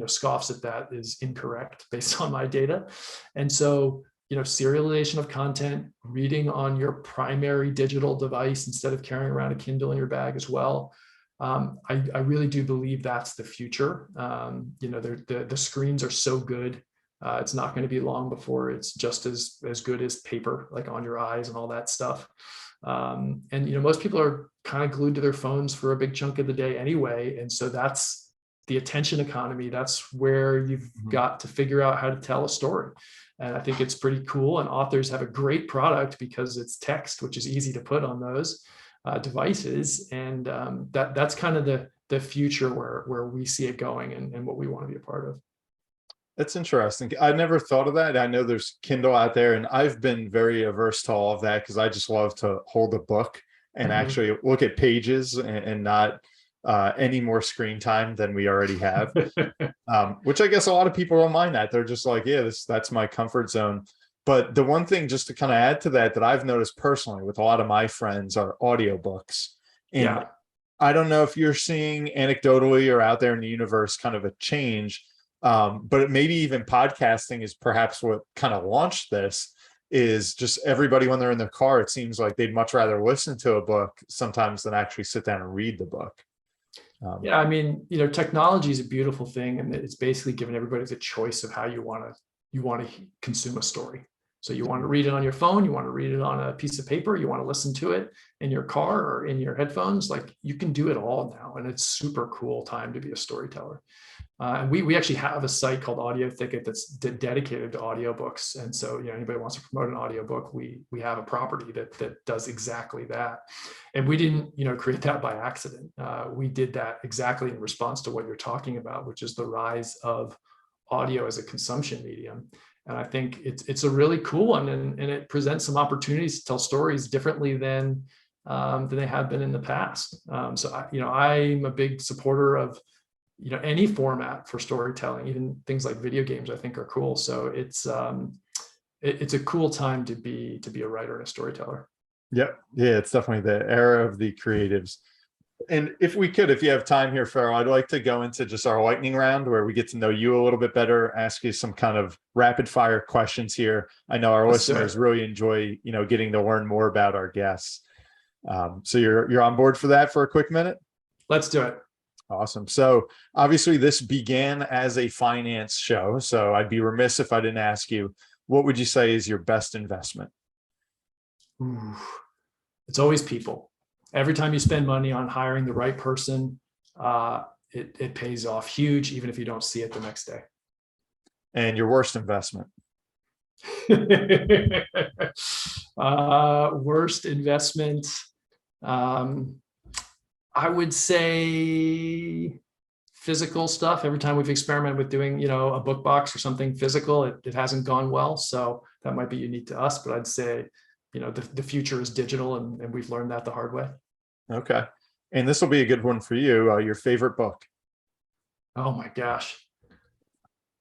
scoffs at that is incorrect based on my data. And so, serialization of content, reading on your primary digital device instead of carrying around a Kindle in your bag as well. I really do believe that's the future. The screens are so good. It's not going to be long before it's just as good as paper, like on your eyes and all that stuff. And most people are kind of glued to their phones for a big chunk of the day anyway. And so that's the attention economy. That's where you've got to figure out how to tell a story. And I think it's pretty cool. And authors have a great product because it's text, which is easy to put on those devices. And that's kind of the future where we see it going and what we want to be a part of. That's interesting. I never thought of that. I know there's Kindle out there, and I've been very averse to all of that because I just love to hold a book and actually look at pages and not any more screen time than we already have, which I guess a lot of people don't mind that. They're just like, yeah, that's my comfort zone. But the one thing, just to kind of add to that I've noticed personally with a lot of my friends are audiobooks. And I don't know if you're seeing anecdotally or out there in the universe kind of a change, but maybe even podcasting is perhaps what kind of launched this, is just everybody when they're in their car, it seems like they'd much rather listen to a book sometimes than actually sit down and read the book. Yeah, I mean, technology is a beautiful thing, and it's basically given everybody the choice of how you want to consume a story. So you want to read it on your phone, you want to read it on a piece of paper, you want to listen to it in your car or in your headphones. Like, you can do it all now, and it's super cool time to be a storyteller. And we actually have a site called Audio Thicket that's dedicated to audiobooks. And so, anybody wants to promote an audiobook, we have a property that does exactly that. And we didn't, create that by accident. We did that exactly in response to what you're talking about, which is the rise of audio as a consumption medium. And I think it's a really cool one, and it presents some opportunities to tell stories differently than they have been in the past. So I'm a big supporter of any format for storytelling. Even things like video games I think are cool. So it's a cool time to be a writer and a storyteller. Yep. Yeah, it's definitely the era of the creatives. And if you have time here, Ferol, I'd like to go into just our lightning round where we get to know you a little bit better, ask you some kind of rapid fire questions here. I know our listeners really enjoy, getting to learn more about our guests. So you're on board for that for a quick minute? Let's do it. Awesome. So obviously this began as a finance show, so I'd be remiss if I didn't ask you, what would you say is your best investment? Ooh, it's always people. Every time you spend money on hiring the right person, it pays off huge, even if you don't see it the next day. And your worst investment? Worst investment. I would say physical stuff. Every time we've experimented with doing, a book box or something physical, it hasn't gone well. So that might be unique to us, but I'd say, the future is digital, and we've learned that the hard way. Okay. And this will be a good one for you. Your favorite book? Oh my gosh.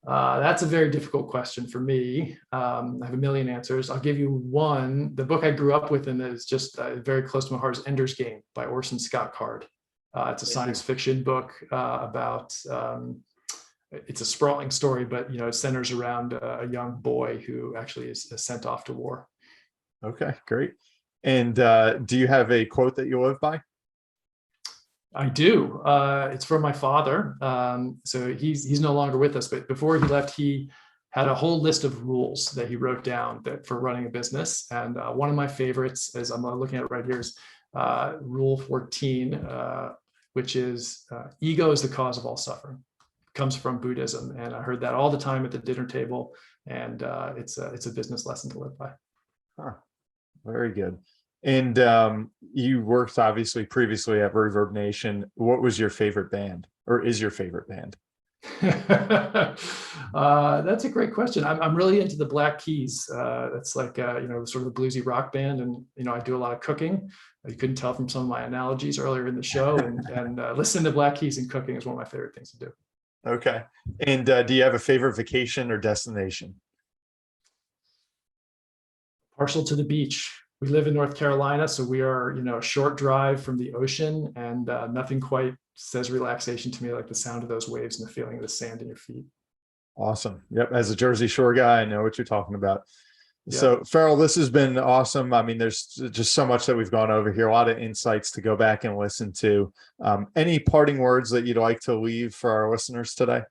That's a very difficult question for me. I have a million answers. I'll give you one. The book I grew up with and is just very close to my heart is Ender's Game by Orson Scott Card. It's a science fiction book about it's a sprawling story, but it centers around a young boy who actually is sent off to war. Okay, great. And do you have a quote that you live by? I do. It's from my father. So he's no longer with us, but before he left, he had a whole list of rules that he wrote down for running a business. And one of my favorites, as I'm looking at it right here, is Rule 14, which is ego is the cause of all suffering. It comes from Buddhism, and I heard that all the time at the dinner table. And it's a business lesson to live by. Huh. Very good. And you worked obviously previously at ReverbNation. What was your favorite band, or is your favorite band? That's a great question. I'm really into the Black Keys. That's like sort of a bluesy rock band, and I do a lot of cooking. You couldn't tell from some of my analogies earlier in the show, and listening to Black Keys and cooking is one of my favorite things to do. Okay. And do you have a favorite vacation or destination? Partial to the beach. We live in North Carolina, so we are, a short drive from the ocean, and nothing quite says relaxation to me like the sound of those waves and the feeling of the sand in your feet. Awesome. Yep. As a Jersey Shore guy, I know what you're talking about. Yeah. So, Ferol, this has been awesome. I mean, there's just so much that we've gone over here, a lot of insights to go back and listen to. Any parting words that you'd like to leave for our listeners today?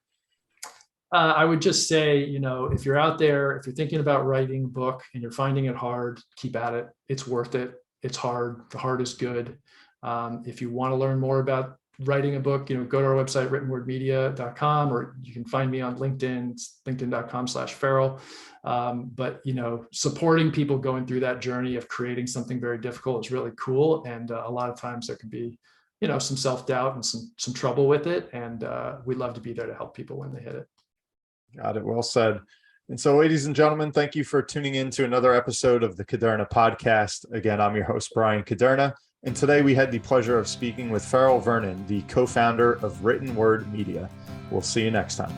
I would just say, if you're out there, if you're thinking about writing a book and you're finding it hard, keep at it. It's worth it. It's hard. The hard is good. If you want to learn more about writing a book, go to our website, writtenwordmedia.com, or you can find me on LinkedIn, linkedin.com/Ferol. But, supporting people going through that journey of creating something very difficult is really cool. And a lot of times there can be, some self-doubt and some trouble with it. And we'd love to be there to help people when they hit it. Got it. Well said. And so, ladies and gentlemen, thank you for tuning in to another episode of the Caderna Podcast. Again, I'm your host, Brian Caderna. And today we had the pleasure of speaking with Ferol Vernon, the co-founder of Written Word Media. We'll see you next time.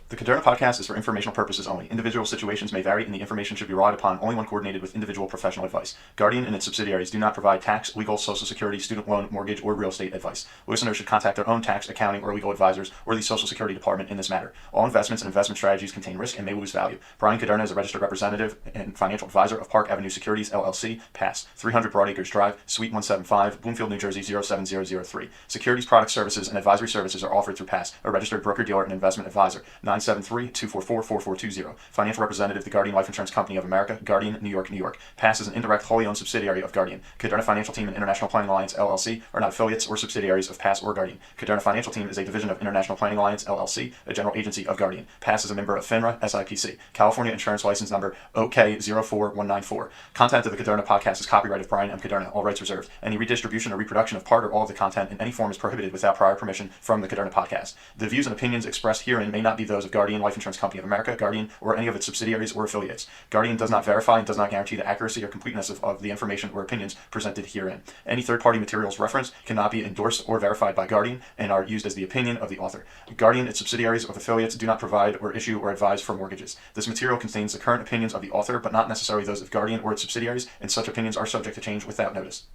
The Caderna Podcast is for informational purposes only. Individual situations may vary, and the information should be relied upon only when coordinated with individual professional advice. Guardian and its subsidiaries do not provide tax, legal, Social Security, student loan, mortgage, or real estate advice. Listeners should contact their own tax, accounting, or legal advisors or the Social Security Department in this matter. All investments and investment strategies contain risk and may lose value. Brian Caderna is a registered representative and financial advisor of Park Avenue Securities, LLC, Pass, 300 Broadacres Drive, Suite 175, Bloomfield, New Jersey, 07003. Securities, product services, and advisory services are offered through Pass, a registered broker-dealer and investment advisor. 973-244-4420. Financial representative, the Guardian Life Insurance Company of America, Guardian, New York, New York. Pass is an indirect, wholly owned subsidiary of Guardian. Caderna Financial Team and International Planning Alliance, LLC, are not affiliates or subsidiaries of Pass or Guardian. Caderna Financial Team is a division of International Planning Alliance, LLC, a general agency of Guardian. Pass is a member of FINRA, SIPC. California Insurance License Number OK04194. Content of the Caderna Podcast is copyright of Brian M. Caderna, all rights reserved. Any redistribution or reproduction of part or all of the content in any form is prohibited without prior permission from the Caderna Podcast. The views and opinions expressed herein may not be those of Guardian Life Insurance Company of America, Guardian, or any of its subsidiaries or affiliates. Guardian does not verify and does not guarantee the accuracy or completeness of the information or opinions presented herein. Any third-party materials referenced cannot be endorsed or verified by Guardian and are used as the opinion of the author. Guardian, its subsidiaries, or affiliates do not provide or issue or advise for mortgages. This material contains the current opinions of the author, but not necessarily those of Guardian or its subsidiaries, and such opinions are subject to change without notice.